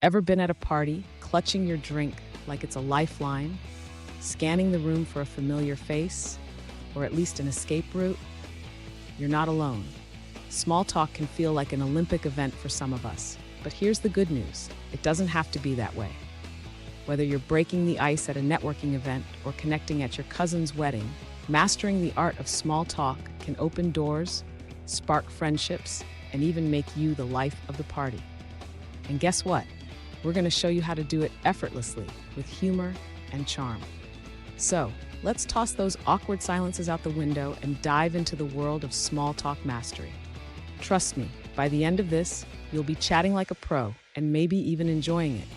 Ever been at a party, clutching your drink like it's a lifeline, scanning the room for a familiar face, or at least an escape route? You're not alone. Small talk can feel like an Olympic event for some of us, but here's the good news. It doesn't have to be that way. Whether you're breaking the ice at a networking event or connecting at your cousin's wedding, mastering the art of small talk can open doors, spark friendships, and even make you the life of the party. And guess what? We're going to show you how to do it effortlessly with humor and charm. So, let's toss those awkward silences out the window and dive into the world of small talk mastery. Trust me, by the end of this, you'll be chatting like a pro and maybe even enjoying it.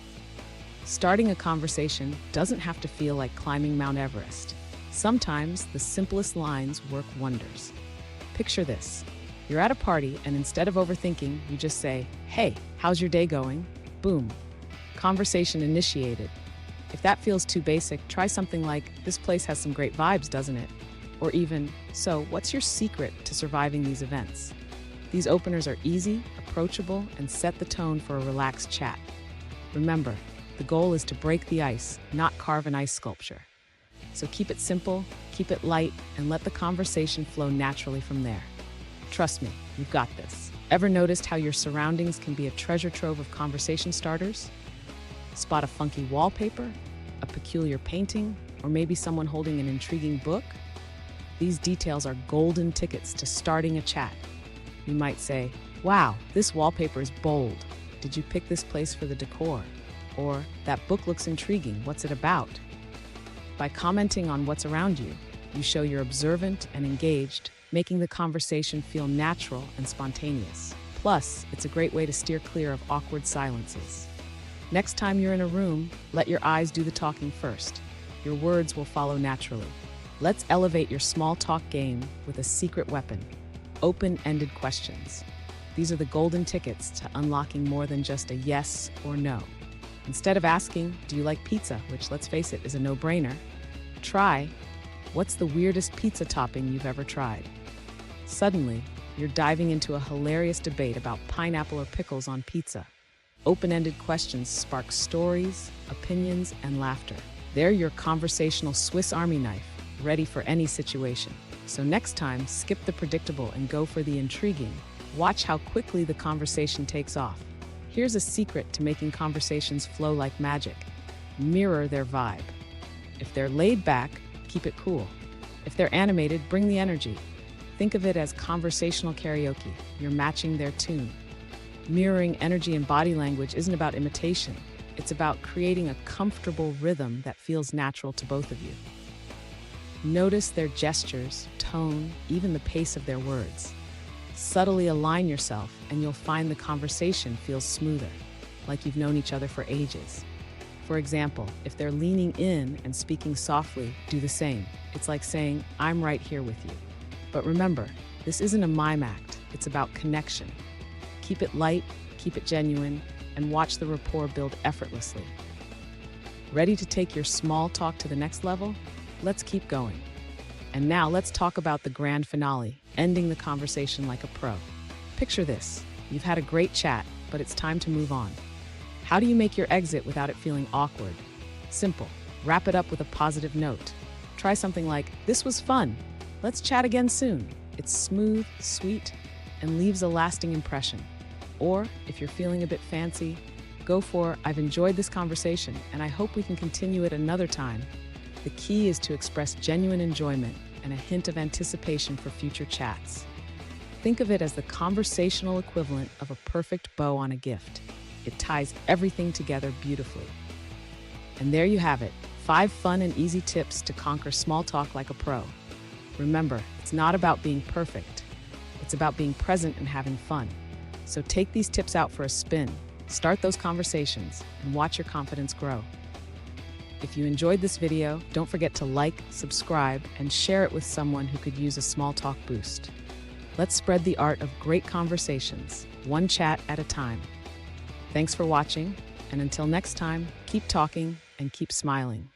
Starting a conversation doesn't have to feel like climbing Mount Everest. Sometimes the simplest lines work wonders. Picture this. You're at a party and instead of overthinking, you just say, "Hey, how's your day going?" Boom. Conversation initiated. If that feels too basic, try something like, "This place has some great vibes, doesn't it?" Or even, "So, what's your secret to surviving these events?" These openers are easy, approachable, and set the tone for a relaxed chat. Remember, the goal is to break the ice, not carve an ice sculpture. So keep it simple, keep it light, and let the conversation flow naturally from there. Trust me, you've got this. Ever noticed how your surroundings can be a treasure trove of conversation starters? Spot a funky wallpaper, a peculiar painting, or maybe someone holding an intriguing book? These details are golden tickets to starting a chat. You might say, "Wow, this wallpaper is bold. Did you pick this place for the decor?" Or, "That book looks intriguing. What's it about?" By commenting on what's around you, you show you're observant and engaged, making the conversation feel natural and spontaneous. Plus, it's a great way to steer clear of awkward silences. Next time you're in a room, let your eyes do the talking first. Your words will follow naturally. Let's elevate your small talk game with a secret weapon: open-ended questions. These are the golden tickets to unlocking more than just a yes or no. Instead of asking, "Do you like pizza?" which, let's face it, is a no-brainer, try, "What's the weirdest pizza topping you've ever tried?" Suddenly, you're diving into a hilarious debate about pineapple or pickles on pizza. Open-ended questions spark stories, opinions, and laughter. They're your conversational Swiss Army knife, ready for any situation. So next time, skip the predictable and go for the intriguing. Watch how quickly the conversation takes off. Here's a secret to making conversations flow like magic: mirror their vibe. If they're laid back, keep it cool. If they're animated, bring the energy. Think of it as conversational karaoke. You're matching their tune. Mirroring energy and body language isn't about imitation. It's about creating a comfortable rhythm that feels natural to both of you. Notice their gestures, tone, even the pace of their words. Subtly align yourself and you'll find the conversation feels smoother, like you've known each other for ages. For example, if they're leaning in and speaking softly, do the same. It's like saying, "I'm right here with you." But remember, this isn't a mime act. It's about connection. Keep it light, keep it genuine, and watch the rapport build effortlessly. Ready to take your small talk to the next level? Let's keep going. And now let's talk about the grand finale, ending the conversation like a pro. Picture this. You've had a great chat, but it's time to move on. How do you make your exit without it feeling awkward? Simple. Wrap it up with a positive note. Try something like, "This was fun. Let's chat again soon." It's smooth, sweet, and leaves a lasting impression. Or, if you're feeling a bit fancy, go for, "I've enjoyed this conversation, and I hope we can continue it another time." The key is to express genuine enjoyment and a hint of anticipation for future chats. Think of it as the conversational equivalent of a perfect bow on a gift. It ties everything together beautifully. And there you have it, 5 fun and easy tips to conquer small talk like a pro. Remember, it's not about being perfect. It's about being present and having fun. So take these tips out for a spin, start those conversations, and watch your confidence grow. If you enjoyed this video, don't forget to like, subscribe, and share it with someone who could use a small talk boost. Let's spread the art of great conversations, one chat at a time. Thanks for watching, and until next time, keep talking and keep smiling.